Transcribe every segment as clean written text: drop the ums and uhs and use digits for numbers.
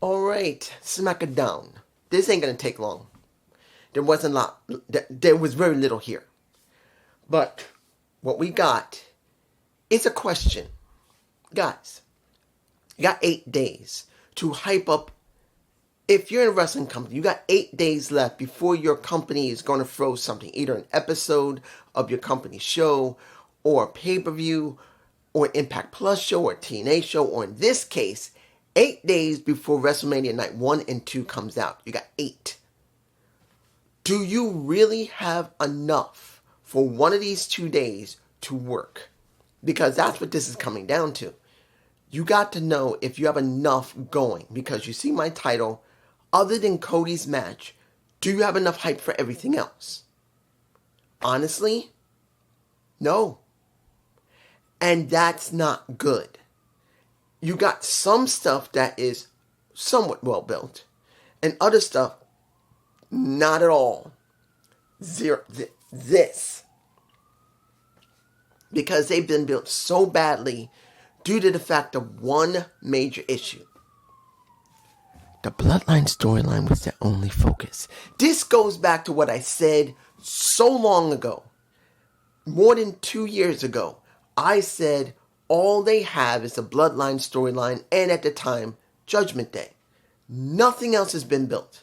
Alright, Smackdown. This ain't gonna take long. There wasn't a lot, there was very little here. But what we got is a question. Guys, you got 8 days to hype up. If you're in a wrestling company, you got 8 days left before your company is going to throw something, either an episode of your company show, or a pay-per-view, or an Impact Plus show, or a TNA show, or in this case, 8 days before WrestleMania Night 1 and 2 comes out. You got 8. Do you really have enough for one of these 2 days to work? Because that's what this is coming down to. You got to know if you have enough going. Because you see my title, other than Cody's match, do you have enough hype for everything else? Honestly, no. And that's not good. You got some stuff that is somewhat well built, and other stuff not at all. Zero. This. Because they've been built so badly due to the fact of one major issue. The Bloodline storyline was their only focus. This goes back to what I said so long ago. More than 2 years ago. I said all they have is the Bloodline storyline and at the time, Judgment Day. Nothing else has been built.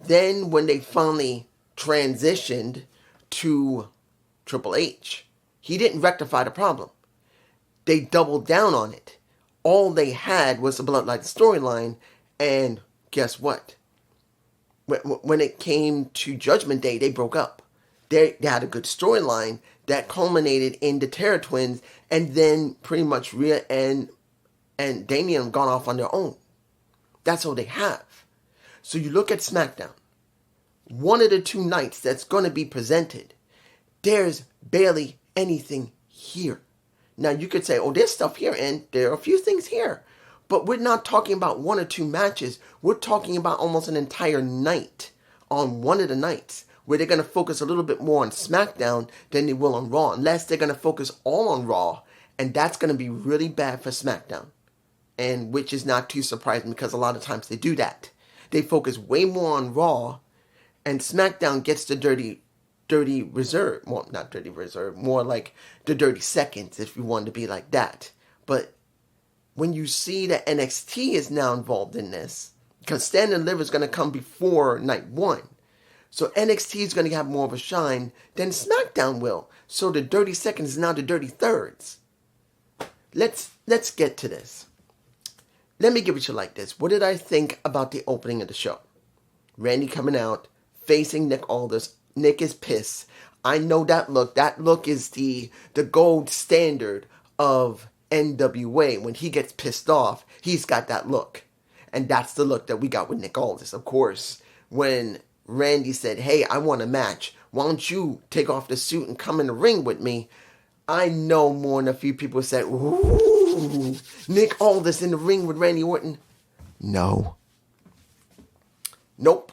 Then when they finally transitioned to Triple H, he didn't rectify the problem. They doubled down on it. All they had was the Bloodline storyline, and guess what? When it came to Judgment Day, they broke up. They had a good storyline that culminated in the Terror Twins, and then pretty much Rhea and Damian gone off on their own. That's all they have. So you look at SmackDown. One of the 2 nights that's going to be presented, there's barely anything here. Now you could say, oh, there's stuff here, and there are a few things here. But we're not talking about 1 or 2 matches. We're talking about almost an entire night on one of the nights, where they're going to focus a little bit more on SmackDown than they will on Raw. Unless they're going to focus all on Raw. And that's going to be really bad for SmackDown. And which is not too surprising because a lot of times they do that. They focus way more on Raw. And SmackDown gets the dirty reserve. Well, not dirty reserve. More like the dirty seconds if you want to be like that. But when you see that NXT is now involved in this. Because Stand and Deliver is going to come before Night 1. So NXT is going to have more of a shine than SmackDown will. So the dirty seconds is now the dirty thirds. Let's get to this. Let me give it to you like this. What did I think about the opening of the show? Randy coming out, facing Nick Aldis. Nick is pissed. I know that look. That look is the gold standard of NWA. When he gets pissed off, he's got that look. And that's the look that we got with Nick Aldis. Of course, when Randy said, hey, I want a match. Why don't you take off the suit and come in the ring with me? I know more than a few people said, ooh, Nick Aldis in the ring with Randy Orton. No. Nope.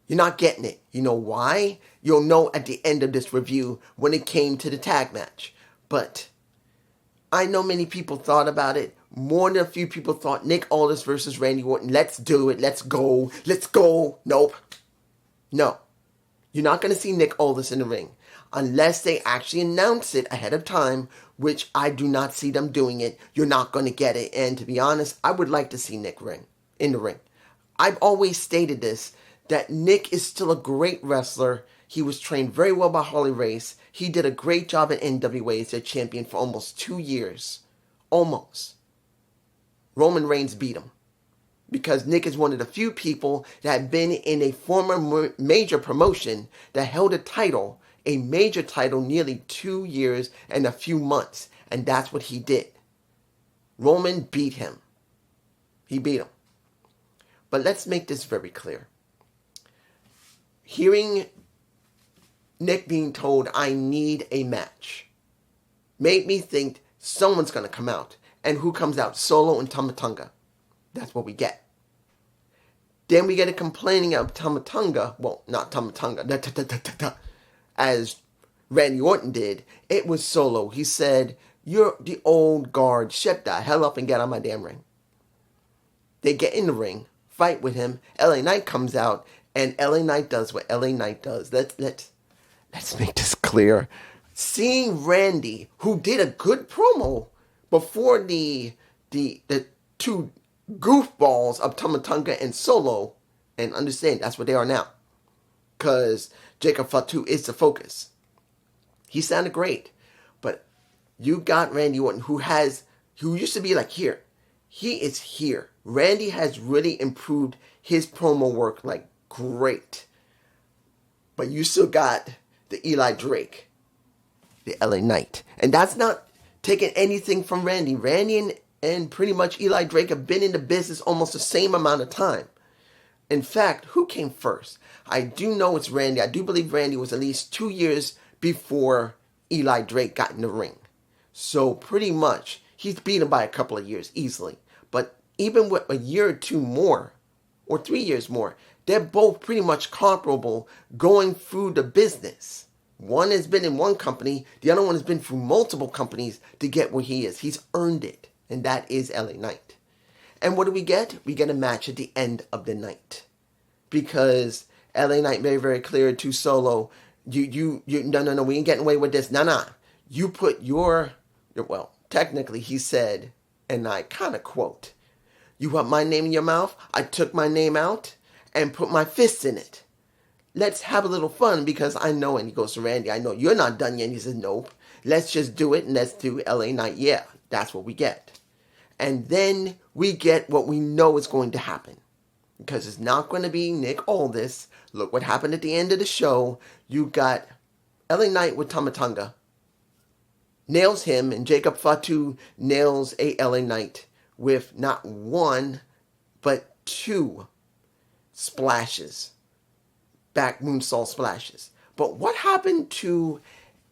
You're not getting it. You know why? You'll know at the end of this review when it came to the tag match. But I know many people thought about it. More than a few people thought Nick Aldis versus Randy Orton. Let's do it. Let's go. Let's go. Nope. No, you're not going to see Nick Aldis in the ring unless they actually announce it ahead of time, which I do not see them doing it. You're not going to get it. And to be honest, I would like to see Nick in the ring. I've always stated this, that Nick is still a great wrestler. He was trained very well by Harley Race. He did a great job at NWA as their champion for almost 2 years. Almost. Roman Reigns beat him. Because Nick is one of the few people that had been in a former major promotion that held a major title, nearly 2 years and a few months. And that's what he did. Roman beat him. He beat him. But let's make this very clear. Hearing Nick being told, I need a match, made me think someone's going to come out. And who comes out? Solo and Tama Tonga. That's what we get. Then we get a complaining of Tama Tonga. Well, not Tama Tonga. As Randy Orton did. It was Solo. He said, you're the old guard. Shut the hell up and get on my damn ring. They get in the ring. fight with him. LA Knight comes out, and LA Knight does what LA Knight does. Let's make this clear. Seeing Randy, who did a good promo before the two goofballs of Tamatonga and Solo, and understand that's what they are now, because Jacob Fatu is the focus. He sounded great, but you got Randy Orton, who used to be like here. He is here. Randy has really improved his promo work like great. But you still got the Eli Drake, the LA Knight. And that's not taking anything from Randy. Randy and pretty much Eli Drake have been in the business almost the same amount of time. In fact, who came first? I do know it's Randy. I do believe Randy was at least 2 years before Eli Drake got in the ring. So pretty much, he's beaten by a couple of years easily. But even with a year or two more, or 3 years more, they're both pretty much comparable going through the business. One has been in one company, the other one has been through multiple companies to get where he is. He's earned it, and that is LA Knight. And what do we get? We get a match at the end of the night. Because LA Knight made very clear to Solo, no, we ain't getting away with this. Nah. You put well, technically he said, and I kind of quote, "You want my name in your mouth? I took my name out and put my fists in it. Let's have a little fun because I know," and he goes to Randy, "I know you're not done yet." And he says, "Nope. Let's just do it and let's do LA Knight." Yeah, that's what we get. And then we get what we know is going to happen. Because it's not going to be Nick Aldis. Look what happened at the end of the show. You got LA Knight with Tamatonga. Nails him, and Jacob Fatu nails a LA Knight with not one, but two splashes. Back moonsault splashes. But what happened to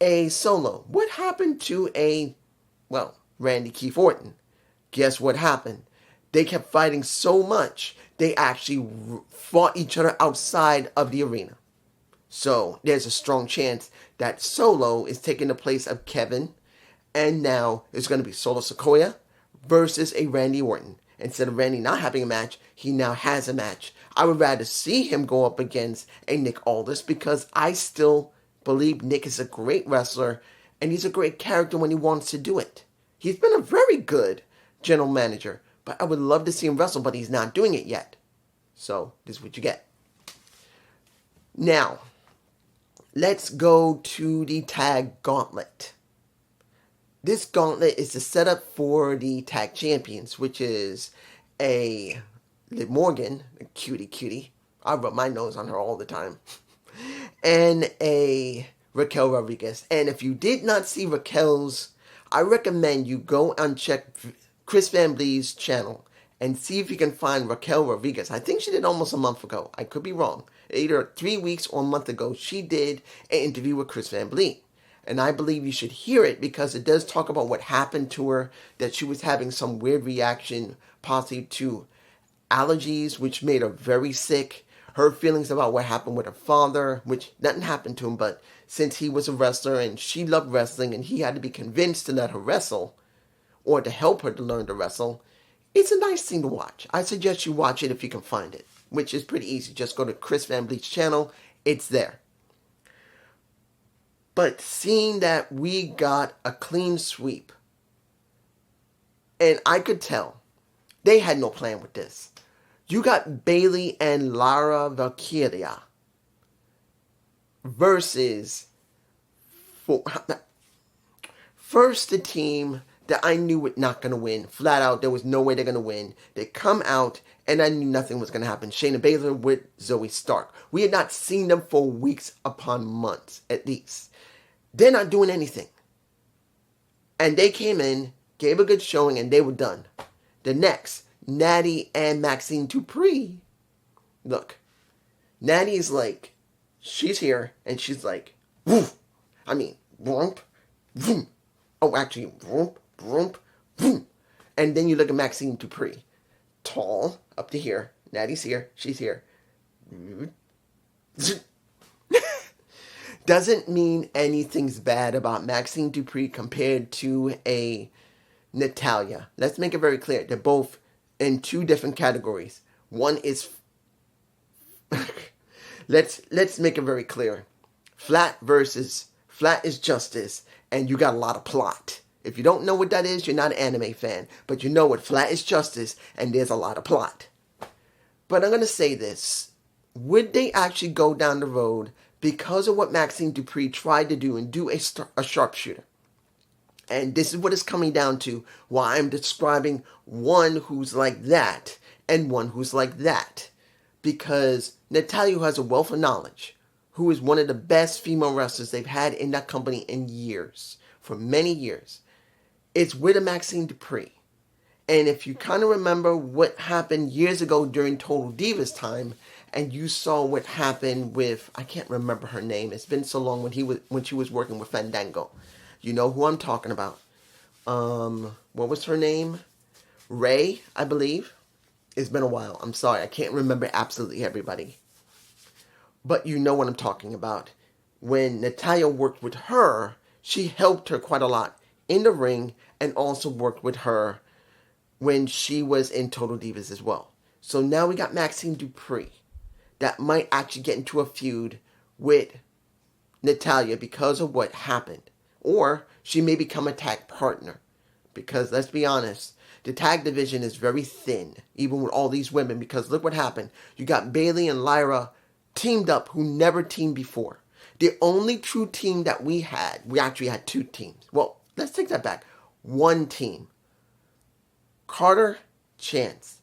a Solo? What happened to Randy Keith Orton? Guess what happened? They kept fighting so much, they actually fought each other outside of the arena. So there's a strong chance that Solo is taking the place of Kevin, and now it's going to be Solo Sikoa versus a Randy Orton. Instead of Randy not having a match, he now has a match. I would rather see him go up against a Nick Aldis because I still believe Nick is a great wrestler and he's a great character when he wants to do it. He's been a very good general manager, but I would love to see him wrestle, but he's not doing it yet. So this is what you get. Now, let's go to the tag gauntlet. This gauntlet is the setup for the tag champions, which is a Liv Morgan, a cutie. I rub my nose on her all the time. And a Raquel Rodriguez. And if you did not see Raquel's, I recommend you go and check Chris Van Vlie's channel and see if you can find Raquel Rodriguez. I think she did almost a month ago. I could be wrong. Either 3 weeks or a month ago, she did an interview with Chris Van Vlie. And I believe you should hear it because it does talk about what happened to her, that she was having some weird reaction, possibly to allergies, which made her very sick. Her feelings about what happened with her father, which nothing happened to him, but since he was a wrestler and she loved wrestling and he had to be convinced to let her wrestle, or to help her to learn to wrestle, it's a nice thing to watch. I suggest you watch it if you can find it, which is pretty easy. Just go to Chris Van Vlie's channel. It's there. But seeing that we got a clean sweep, and I could tell they had no plan with this. You got Bayley and Lara Valkyria versus first the team that I knew were not going to win. Flat out, there was no way they're going to win. They come out, and I knew nothing was going to happen. Shayna Baszler with Zoe Stark. We had not seen them for weeks upon months, at least. They're not doing anything. And they came in, gave a good showing, and they were done. The next, Natty and Maxine Dupree. Look, Natty is like, she's here, and she's like, woof. I mean, whoomp, vroom. Oh, actually, whoomp, whoomp, vroom. And then you look at Maxine Dupree. Tall, up to here. Natty's here, she's here. Doesn't mean anything's bad about Maxine Dupree compared to a Natalya. Let's make it very clear. They're both in two different categories. One is let's make it very clear. Flat is justice, and you got a lot of plot. If you don't know what that is, you're not an anime fan. But you know what flat is justice, and there's a lot of plot. But I'm going to say this. Would they actually go down the road because of what Maxine Dupree tried to do and do a sharpshooter? And this is what it's coming down to, why I'm describing one who's like that and one who's like that. Because Natalya, who has a wealth of knowledge, who is one of the best female wrestlers they've had in that company in years, for many years, it's with a Maxine Dupree. And if you kind of remember what happened years ago during Total Divas time, and you saw what happened with, I can't remember her name, it's been so long when she was working with Fandango. You know who I'm talking about. What was her name? Ray, I believe. It's been a while. I'm sorry. I can't remember absolutely everybody. But you know what I'm talking about. When Natalya worked with her, she helped her quite a lot in the ring and also worked with her when she was in Total Divas as well. So now we got Maxine Dupree that might actually get into a feud with Natalya because of what happened. Or she may become a tag partner. Because let's be honest, the tag division is very thin, even with all these women. Because look what happened. You got Bayley and Lyra teamed up who never teamed before. The only true team that we actually had two teams. Well, let's take that back. One team. Carter, Chance.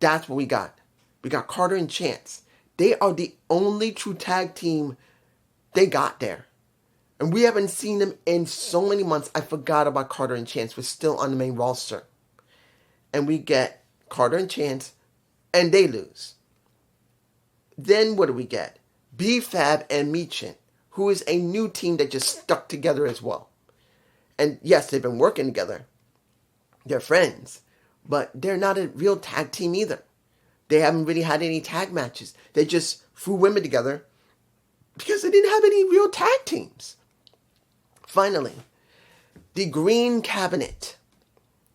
That's what we got. We got Carter and Chance. They are the only true tag team they got there. And we haven't seen them in so many months. I forgot about Carter and Chance. We're still on the main roster. And we get Carter and Chance, and they lose. Then what do we get? B-Fab and Michin, who is a new team that just stuck together as well. And yes, they've been working together. They're friends. But they're not a real tag team either. They haven't really had any tag matches. They just threw women together because they didn't have any real tag teams. Finally, the Green Cabinet.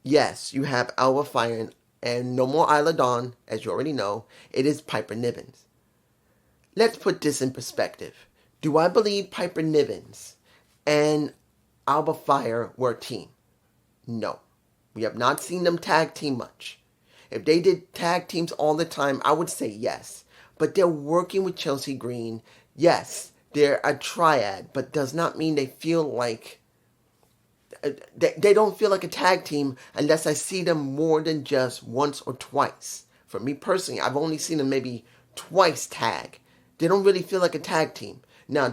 Yes, you have Alba Fire and no more Isla Dawn, as you already know. It is Piper Niven. Let's put this in perspective. Do I believe Piper Niven and Alba Fire were a team? No. We have not seen them tag team much. If they did tag teams all the time, I would say yes. But they're working with Chelsea Green. Yes, they're a triad, but does not mean they feel like... They don't feel like a tag team unless I see them more than just once or twice. For me personally, I've only seen them maybe twice tag. They don't really feel like a tag team. Now,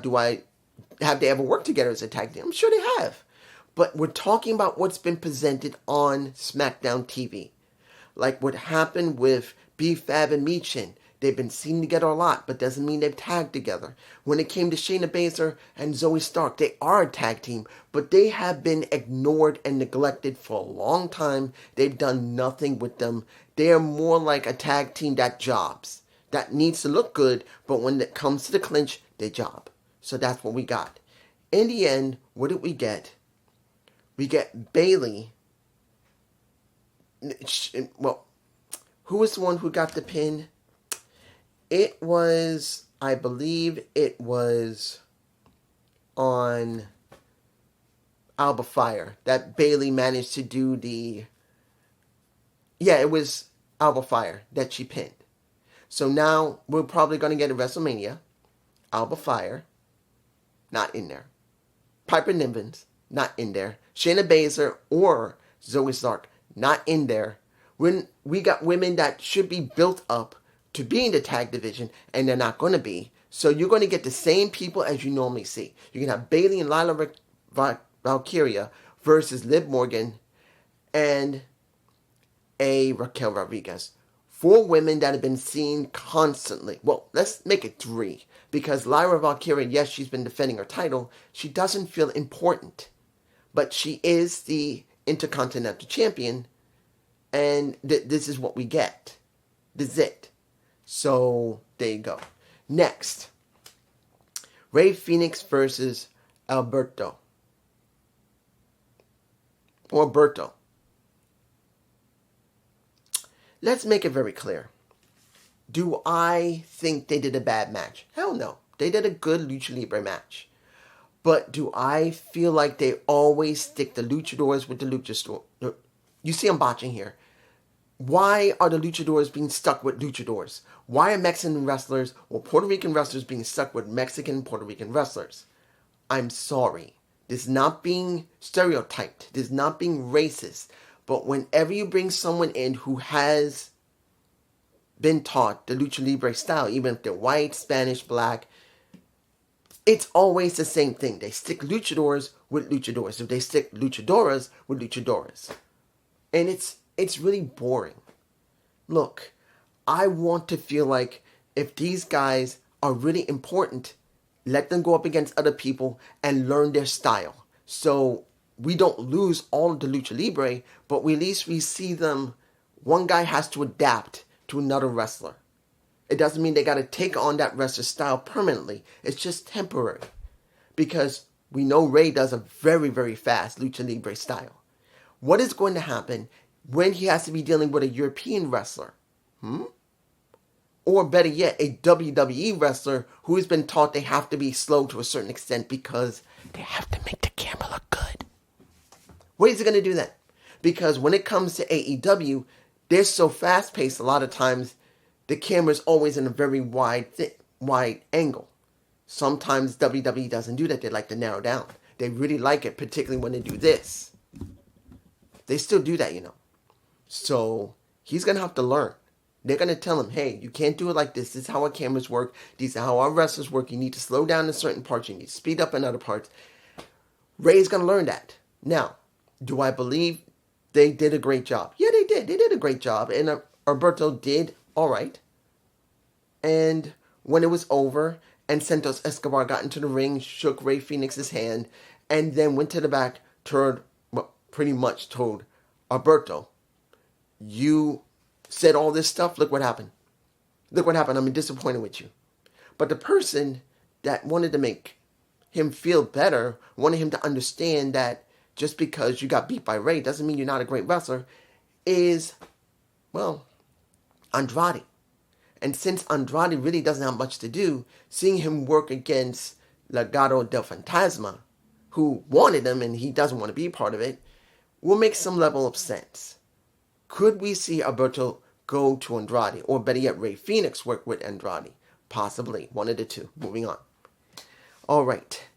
have they ever worked together as a tag team? I'm sure they have. But we're talking about what's been presented on SmackDown TV. Like what happened with B-Fab and Michin. They've been seen together a lot, but doesn't mean they've tagged together. When it came to Shayna Baszler and Zoe Stark, they are a tag team, but they have been ignored and neglected for a long time. They've done nothing with them. They are more like a tag team that jobs. That needs to look good, but when it comes to the clinch, they job. So that's what we got. In the end, what did we get? We get Bayley. Well, who was the one who got the pin? It was, I believe it was on Alba Fire that Bayley managed to do the... Yeah, it was Alba Fire that she pinned. So now we're probably going to get a WrestleMania. Alba Fire, not in there. Piper Niven, not in there. Shayna Baszler or Zoe Stark, not in there. When we got women that should be built up to be in the tag division, and they're not going to be. So you're going to get the same people as you normally see. You can have Bayley and Lila Valkyria versus Liv Morgan and a Raquel Rodriguez. 4 women that have been seen constantly. Well, let's make it 3. Because Lyra Valkyria, yes, she's been defending her title. She doesn't feel important. But she is the Intercontinental Champion. And this is what we get. This is it. So, there you go. Next. Rey Fenix versus Alberto. Or Berto. Let's make it very clear. Do I think they did a bad match? Hell no. They did a good Lucha Libre match. But do I feel like they always stick the luchadors with the luchador? You see I'm botching here. Why are the luchadors being stuck with luchadors? Why are Mexican wrestlers or Puerto Rican wrestlers being stuck with Mexican Puerto Rican wrestlers? I'm sorry. This is not being stereotyped. This is not being racist. But whenever you bring someone in who has been taught the lucha libre style, even if they're white, Spanish, black, it's always the same thing. They stick luchadors with luchadors. If they stick luchadoras with luchadoras. And it's really boring. Look, I want to feel like if these guys are really important, let them go up against other people and learn their style. So we don't lose all of the lucha libre, but at least we see them. One guy has to adapt to another wrestler. It doesn't mean they got to take on that wrestler's style permanently. It's just temporary. Because we know Ray does a very, very fast lucha libre style. What is going to happen when he has to be dealing with a European wrestler? Or better yet, a WWE wrestler who has been taught they have to be slow to a certain extent because they have to make the camera look good. What is he going to do then? Because when it comes to AEW, they're so fast-paced a lot of times, the camera's always in a very wide angle. Sometimes WWE doesn't do that. They like to narrow down. They really like it, particularly when they do this. They still do that, So he's going to have to learn. They're going to tell him, hey, you can't do it like this. This is how our cameras work. These are how our wrestlers work. You need to slow down in certain parts. You need to speed up in other parts. Ray's going to learn that. Now, do I believe they did a great job? Yeah, they did. They did a great job. And Alberto did all right. And when it was over and Santos Escobar got into the ring, shook Rey Fénix's hand, and then went to the back, pretty much told Alberto, you said all this stuff, look what happened. Look what happened, I'm disappointed with you. But the person that wanted to make him feel better, wanted him to understand that just because you got beat by Rey doesn't mean you're not a great wrestler, is, well, Andrade. And since Andrade really doesn't have much to do, seeing him work against Legado del Fantasma, who wanted him and he doesn't want to be part of it, will make some level of sense. Could we see Alberto go to Andrade? Or better yet, Rey Fénix work with Andrade? Possibly. One of the two. Moving on. Alright.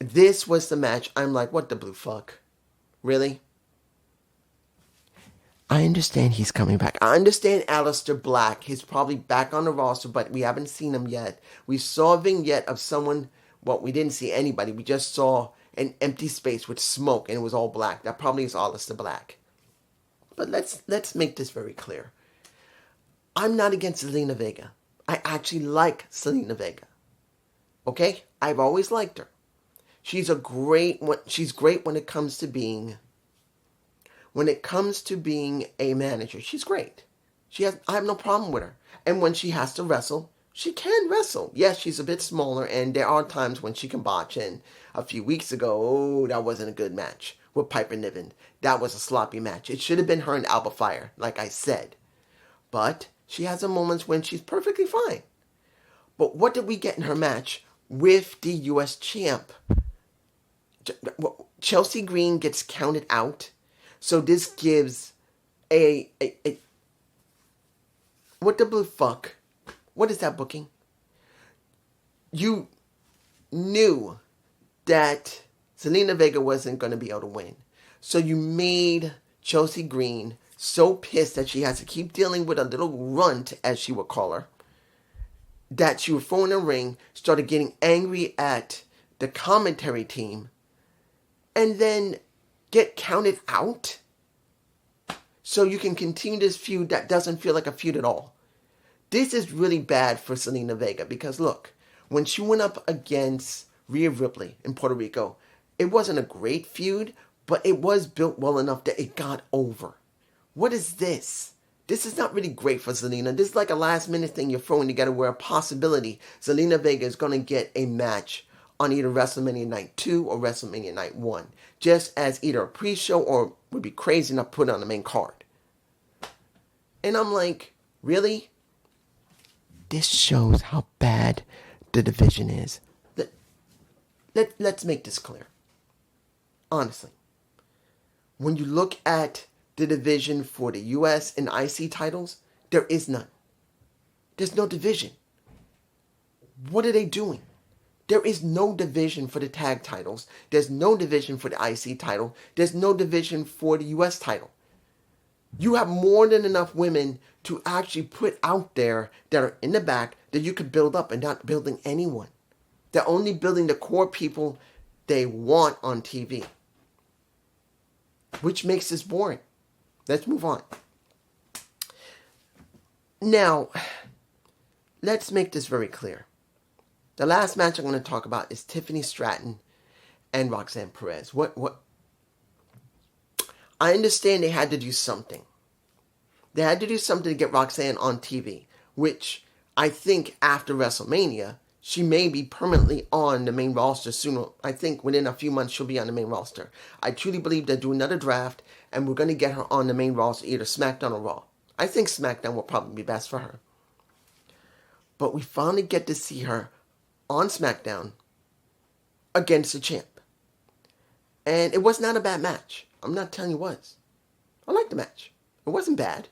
This was the match. I'm like, what the blue fuck? Really? I understand he's coming back. I understand Aleister Black. He's probably back on the roster, but we haven't seen him yet. We saw a vignette of someone. Well, we didn't see anybody. We just saw an empty space with smoke, and it was all black. That probably is Aleister Black. But let's make this very clear. I'm not against Zelina Vega. I actually like Zelina Vega. Okay? I've always liked her. She's great when it comes to being a manager. She's great. I have no problem with her. And when she has to wrestle, she can wrestle. Yes, she's a bit smaller, and there are times when she can botch. And a few weeks ago, that wasn't a good match with Piper Niven. That was a sloppy match. It should have been her and Alba Fire, like I said. But she has her moments when she's perfectly fine. But what did we get in her match with the U.S. champ? Chelsea Green gets counted out. So this gives what the blue fuck? What is that booking? You knew that Zelina Vega wasn't going to be able to win. So you made Chelsea Green so pissed that she has to keep dealing with a little runt, as she would call her, that she would throw in the ring, started getting angry at the commentary team, and then get counted out? So you can continue this feud that doesn't feel like a feud at all. This is really bad for Zelina Vega because look, when she went up against Rhea Ripley in Puerto Rico, it wasn't a great feud, but it was built well enough that it got over. What is this? This is not really great for Zelina. This is like a last minute thing you're throwing together where a possibility Zelina Vega is going to get a match on either WrestleMania Night 2 or WrestleMania Night 1. Just as either a pre-show or would be crazy enough to put it on the main card. And I'm like, really? This shows how bad the division is. Let's make this clear. Honestly, when you look at the division for the US and IC titles, there is none. There's no division. What are they doing? There is no division for the tag titles. There's no division for the IC title. There's no division for the US title. You have more than enough women to actually put out there that are in the back that you could build up, and not building anyone. They're only building the core people they want on TV, which makes this boring. Let's move on. Now, let's make this very clear. The last match I'm going to talk about is Tiffany Stratton and Roxanne Perez. I understand they had to do something. They had to do something to get Roxanne on TV, which I think after WrestleMania, she may be permanently on the main roster sooner. I think within a few months, she'll be on the main roster. I truly believe they'll do another draft, and we're going to get her on the main roster, either SmackDown or Raw. I think SmackDown will probably be best for her. But we finally get to see her on SmackDown against the champ. And it was not a bad match. I'm not telling you it was. I liked the match. It wasn't bad.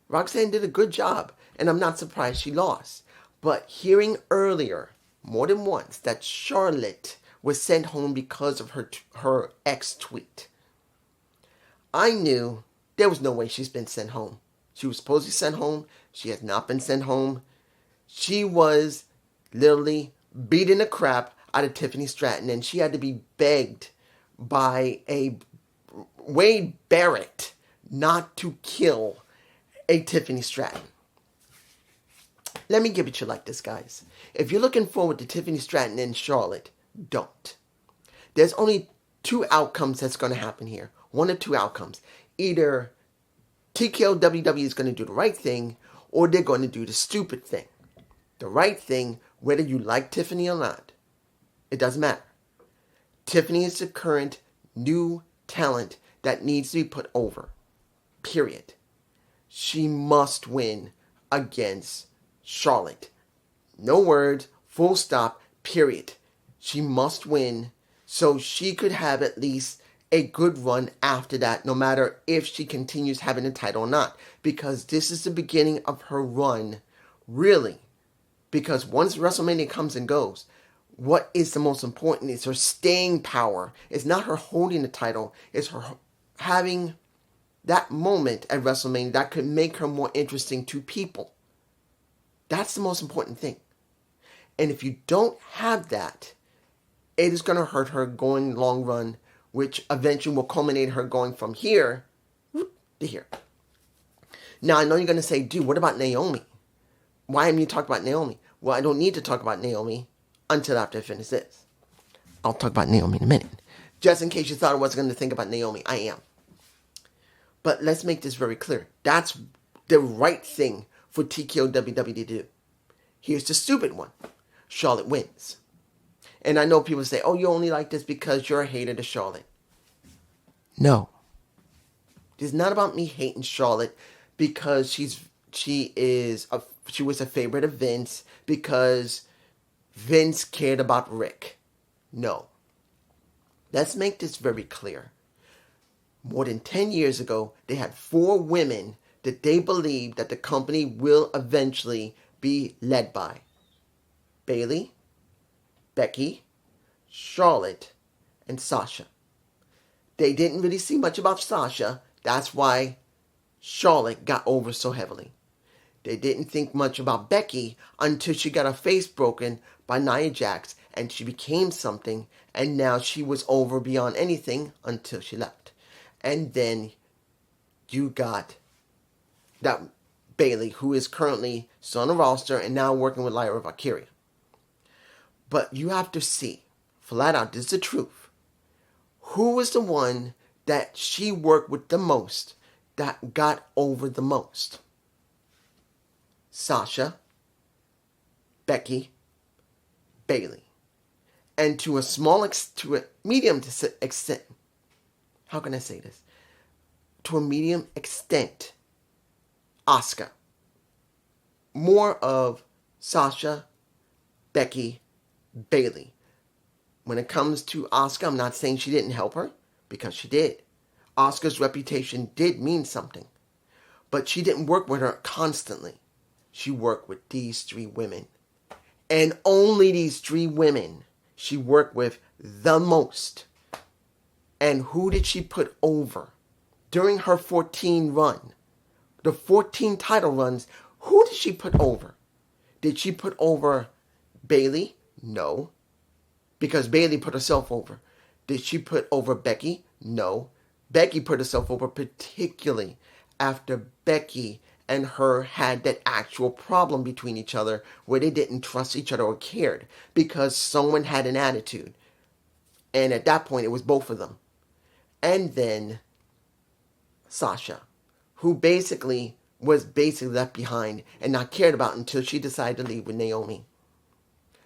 Roxanne did a good job, and I'm not surprised she lost. But hearing earlier, more than once, that Charlotte was sent home because of her ex tweet, I knew there was no way she's been sent home. She was supposed to be sent home. She has not been sent home. She was literally beating the crap out of Tiffany Stratton, and she had to be begged by a Wade Barrett not to kill a Tiffany Stratton. Let me give it to you like this, guys. If you're looking forward to Tiffany Stratton and Charlotte, don't. There's only two outcomes that's going to happen here. One of two outcomes. Either TKO WWE is going to do the right thing, or they're going to do the stupid thing. The right thing, whether you like Tiffany or not, it doesn't matter. Tiffany is the current new talent that needs to be put over. Period. She must win against Charlotte. No words, full stop, period. She must win so she could have at least a good run after that, no matter if she continues having the title or not. Because this is the beginning of her run, really. Because once WrestleMania comes and goes, what is the most important is her staying power. It's not her holding the title. It's her having that moment at WrestleMania that could make her more interesting to people. That's the most important thing. And if you don't have that, it is going to hurt her going long run, which eventually will culminate her going from here to here. Now, I know you're going to say, dude, what about Naomi? Why haven't you talked about Naomi? Well, I don't need to talk about Naomi until after I finish this. I'll talk about Naomi in a minute. Just in case you thought I wasn't going to think about Naomi, I am. But let's make this very clear. That's the right thing for TKO WWE to do. Here's the stupid one. Charlotte wins. And I know people say, oh, you only like this because you're a hater to Charlotte. No. It's not about me hating Charlotte because she was a favorite of Vince, because Vince cared about Rick. No. Let's make this very clear. More than 10 years ago, they had 4 women that they believed that the company will eventually be led by. Bayley, Becky, Charlotte, and Sasha. They didn't really see much about Sasha. That's why Charlotte got over so heavily. They didn't think much about Becky until she got her face broken by Nia Jax and she became something, and now she was over beyond anything until she left. And then you got that Bayley, who is currently still on the roster and now working with Lyra Valkyria. But you have to see, flat out, this is the truth. Who was the one that she worked with the most, that got over the most? Sasha, Becky, Bayley. And to a medium extent, how can I say this? To a medium extent, Asuka. More of Sasha, Becky, Bayley. When it comes to Asuka, I'm not saying she didn't help her, because she did. Asuka's reputation did mean something. But she didn't work with her constantly. She worked with these three women. And only these three women she worked with the most. And who did she put over? During her 14 run, the 14 title runs, who did she put over? Did she put over Bayley? No. Because Bayley put herself over. Did she put over Becky? No. Becky put herself over, particularly after Becky and her had that actual problem between each other where they didn't trust each other or cared because someone had an attitude. And at that point, it was both of them. And then Sasha, who was basically left behind and not cared about until she decided to leave with Naomi.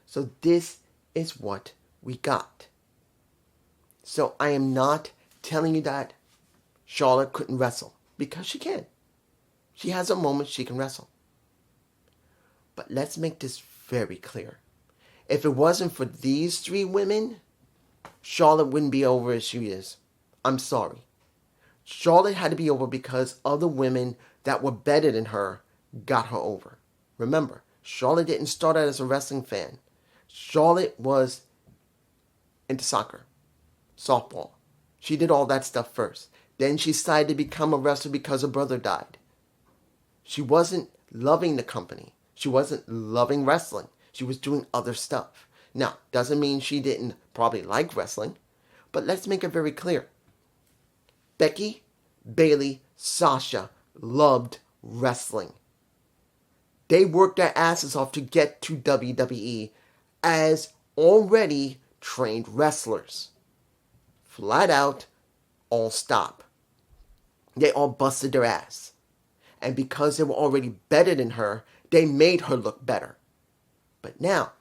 So this is what we got. So I am not telling you that Charlotte couldn't wrestle, because she can. She has a moment she can wrestle. But let's make this very clear. If it wasn't for these three women, Charlotte wouldn't be over as she is. I'm sorry. Charlotte had to be over because other women that were better than her got her over. Remember, Charlotte didn't start out as a wrestling fan. Charlotte was into soccer, softball. She did all that stuff first. Then she decided to become a wrestler because her brother died. She wasn't loving the company. She wasn't loving wrestling. She was doing other stuff. Now, doesn't mean she didn't probably like wrestling, but let's make it very clear. Becky, Bayley, Sasha loved wrestling. They worked their asses off to get to WWE as already trained wrestlers. Flat out, all stop. They all busted their ass. And because they were already better than her, they made her look better. But now,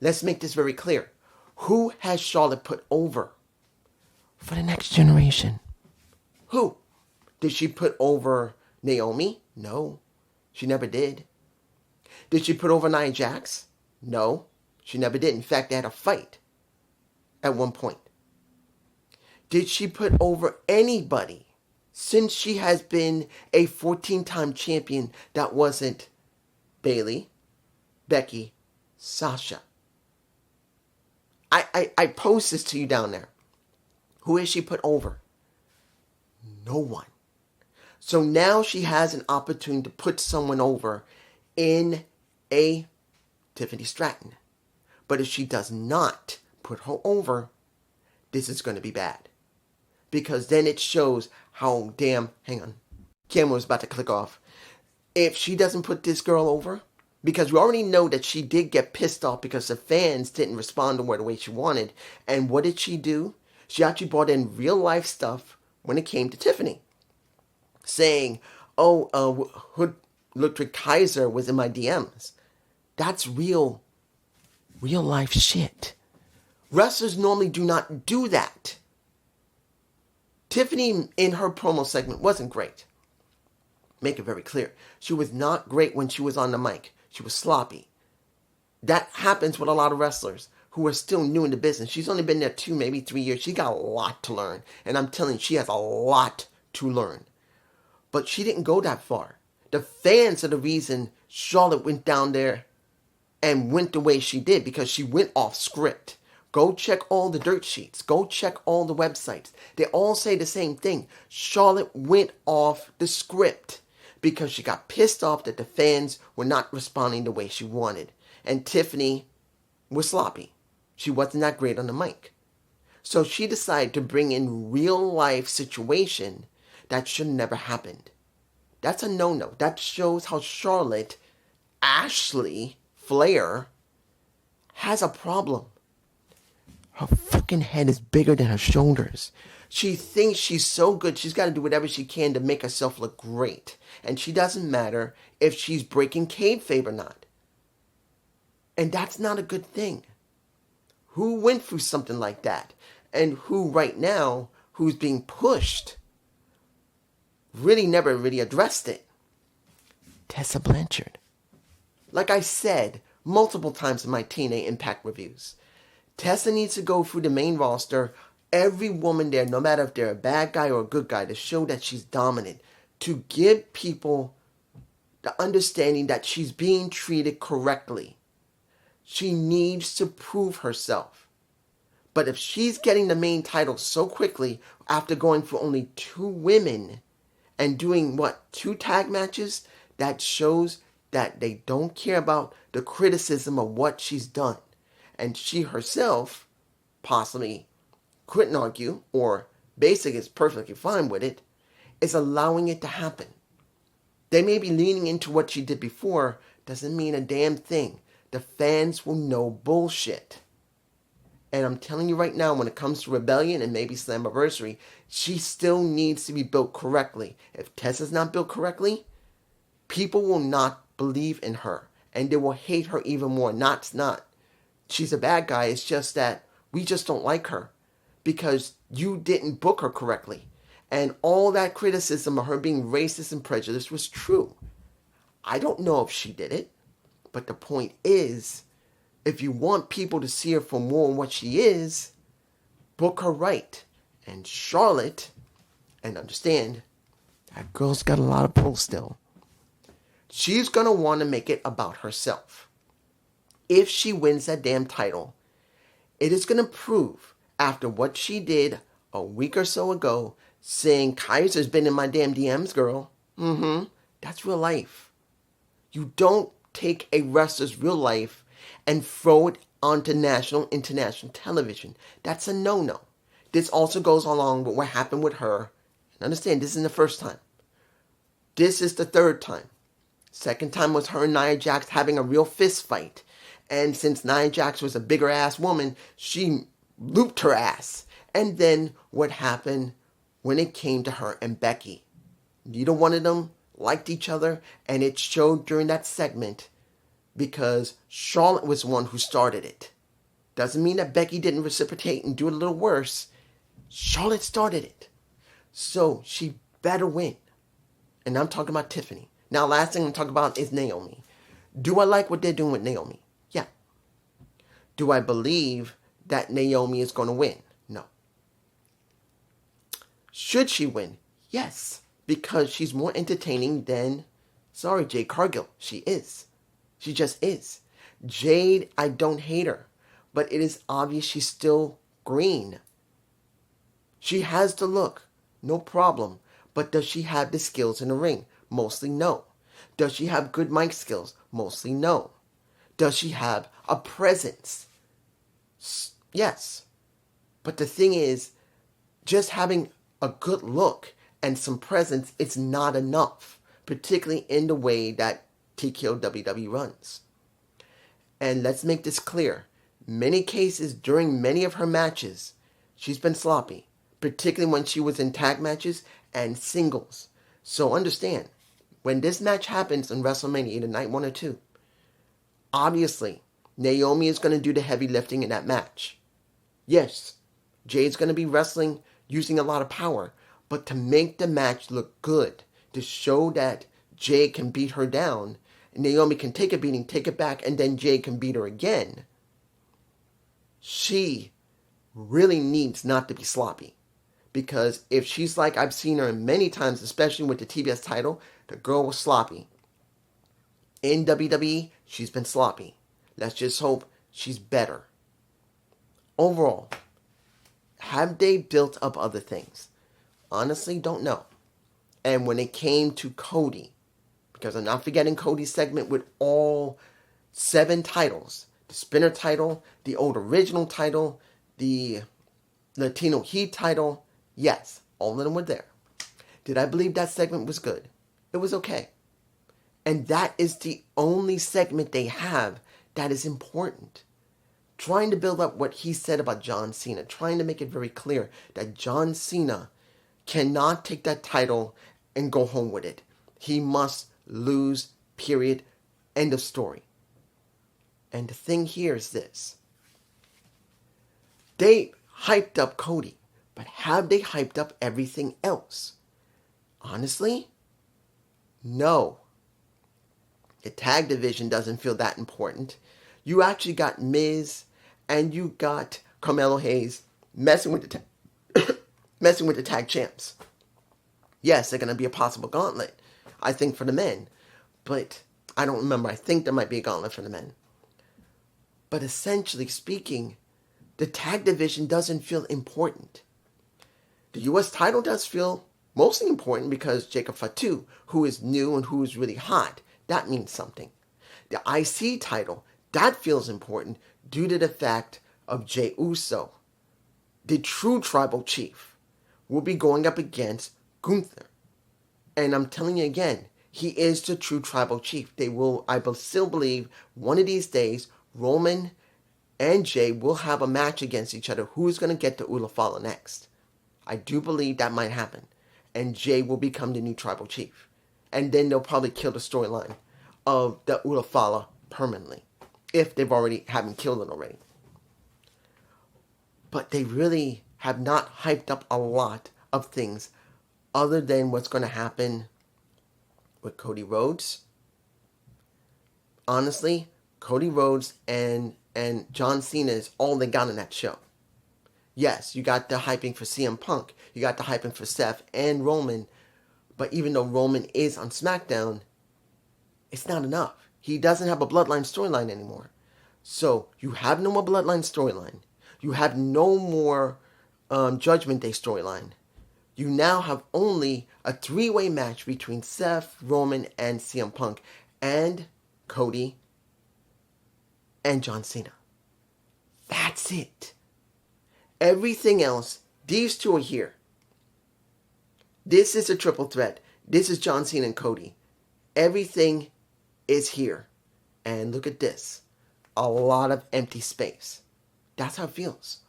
let's make this very clear. Who has Charlotte put over for the next generation? Who? Did she put over Naomi? No, she never did. Did she put over Nia Jax? No, she never did. In fact, they had a fight at one point. Did she put over anybody since she has been a 14-time champion that wasn't Bayley, Becky, Sasha? I post this to you down there. Who has she put over? No one. So now she has an opportunity to put someone over in a Tiffany Stratton. But if she does not put her over, this is going to be bad. Because then it shows how damn... Hang on. Camera was about to click off. If she doesn't put this girl over, because we already know that she did get pissed off because the fans didn't respond to her the way she wanted. And what did she do? She actually brought in real life stuff when it came to Tiffany. Saying, Ludwig Kaiser was in my DMs. That's real life shit. Wrestlers normally do not do that. Tiffany, in her promo segment, wasn't great. Make it very clear. She was not great when she was on the mic. She was sloppy. That happens with a lot of wrestlers who are still new in the business. She's only been there 2, maybe 3 years. She got a lot to learn. And I'm telling you, she has a lot to learn. But she didn't go that far. The fans are the reason Charlotte went down there and went the way she did, because she went off script. Go check all the dirt sheets. Go check all the websites. They all say the same thing. Charlotte went off the script because she got pissed off that the fans were not responding the way she wanted. And Tiffany was sloppy. She wasn't that great on the mic. So she decided to bring in real life situation that should never happened. That's a no-no. That shows how Charlotte, Ashley Flair, has a problem. Her fucking head is bigger than her shoulders. She thinks she's so good, she's got to do whatever she can to make herself look great. And she doesn't matter if she's breaking kayfabe or not. And that's not a good thing. Who went through something like that? And who right now, who's being pushed, really never really addressed it? Tessa Blanchard. Like I said multiple times in my TNA Impact reviews, Tessa needs to go through the main roster, every woman there, no matter if they're a bad guy or a good guy, to show that she's dominant, to give people the understanding that she's being treated correctly. She needs to prove herself. But if she's getting the main title so quickly after going for only 2 women and doing, 2 tag matches, that shows that they don't care about the criticism of what she's done. And she herself possibly couldn't argue, or basically is perfectly fine with it, is allowing it to happen. They may be leaning into what she did before, doesn't mean a damn thing. The fans will know bullshit. And I'm telling you right now, when it comes to Rebellion and maybe Slammiversary, she still needs to be built correctly. If Tessa's not built correctly, people will not believe in her. And they will hate her even more. Not. She's a bad guy. It's just that we just don't like her. Because you didn't book her correctly. And all that criticism of her being racist and prejudiced was true. I don't know if she did it. But the point is, if you want people to see her for more than what she is, book her right. And Charlotte, and understand, that girl's got a lot of pull still. She's going to want to make it about herself. If she wins that damn title, it is going to prove, after what she did a week or so ago, saying Kaiser's been in my damn DMs, girl. That's real life. You don't take a wrestler's real life and throw it onto national, international television. That's a no-no. This also goes along with what happened with her. And understand, this isn't the first time. This is the 3rd time. Second time was her and Nia Jax having a real fist fight. And since Nia Jax was a bigger ass woman, she looped her ass. And then what happened when it came to her and Becky. Neither one of them liked each other, and it showed during that segment because Charlotte was the one who started it. Doesn't mean that Becky didn't reciprocate and do it a little worse. Charlotte started it. So she better win. And I'm talking about Tiffany. Now, last thing I'm talking about is Naomi. Do I like what they're doing with Naomi? Yeah. Do I believe that Naomi is going to win? No. Should she win? Yes. Because she's more entertaining than, sorry, Jade Cargill. She is. She just is. Jade, I don't hate her. But it is obvious she's still green. She has the look. No problem. But does she have the skills in the ring? Mostly no. Does she have good mic skills? Mostly no. Does she have a presence? Yes. But the thing is, just having a good look and some presence, it's not enough, particularly in the way that TKO WWE runs. And let's make this clear. Many cases during many of her matches, she's been sloppy, particularly when she was in tag matches and singles. So understand, when this match happens in WrestleMania, either night 1 or 2, obviously, Naomi is going to do the heavy lifting in that match. Yes, Jade's going to be wrestling using a lot of power, but to make the match look good, to show that Jade can beat her down, Naomi can take a beating, take it back, and then Jade can beat her again, she really needs not to be sloppy. Because if she's like I've seen her many times, especially with the TBS title, the girl was sloppy. In WWE, she's been sloppy. Let's just hope she's better. Overall, have they built up other things? Honestly, don't know. And when it came to Cody, because I'm not forgetting Cody's segment with all 7 titles, the Spinner title, the old original title, the Latino Heat title, yes, all of them were there. Did I believe that segment was good? It was okay. And that is the only segment they have that is important. Trying to build up what he said about John Cena, trying to make it very clear that John Cena cannot take that title and go home with it. He must lose, period, end of story. And the thing here is this. They hyped up Cody, but have they hyped up everything else? Honestly, no. The tag division doesn't feel that important. You actually got Miz and you got Carmelo Hayes messing with messing with the tag champs. Yes, they're going to be a possible gauntlet, I think, for the men. But I don't remember. I think there might be a gauntlet for the men. But essentially speaking, the tag division doesn't feel important. The U.S. title does feel mostly important because Jacob Fatu, who is new and who is really hot, that means something. The IC title, that feels important due to the fact of Jey Uso, the true tribal chief, will be going up against Gunther. And I'm telling you again, he is the true tribal chief. They will, I still believe, one of these days, Roman and Jey will have a match against each other. Who's going to get the Ulafala next? I do believe that might happen. And Jey will become the new tribal chief. And then they'll probably kill the storyline of the Ulafala permanently. If they've already haven't killed it already. But they really have not hyped up a lot of things other than what's going to happen with Cody Rhodes. Honestly, Cody Rhodes and John Cena is all they got in that show. Yes, you got the hyping for CM Punk. You got the hyping for Seth and Roman. But even though Roman is on SmackDown, it's not enough. He doesn't have a Bloodline storyline anymore. So you have no more Bloodline storyline. You have no more Judgment Day storyline. You now have only a 3-way match between Seth, Roman, and CM Punk, and Cody, and John Cena. That's it. Everything else, these two are here. This is a triple threat. This is John Cena and Cody. Everything is here. And look at this. A lot of empty space. That's how it feels.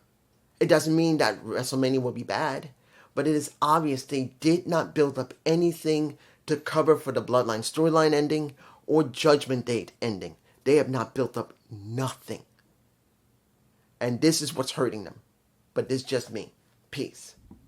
It doesn't mean that WrestleMania will be bad, but it is obvious they did not build up anything to cover for the Bloodline storyline ending or Judgment Day ending. They have not built up nothing. And this is what's hurting them. But this is just me. Peace.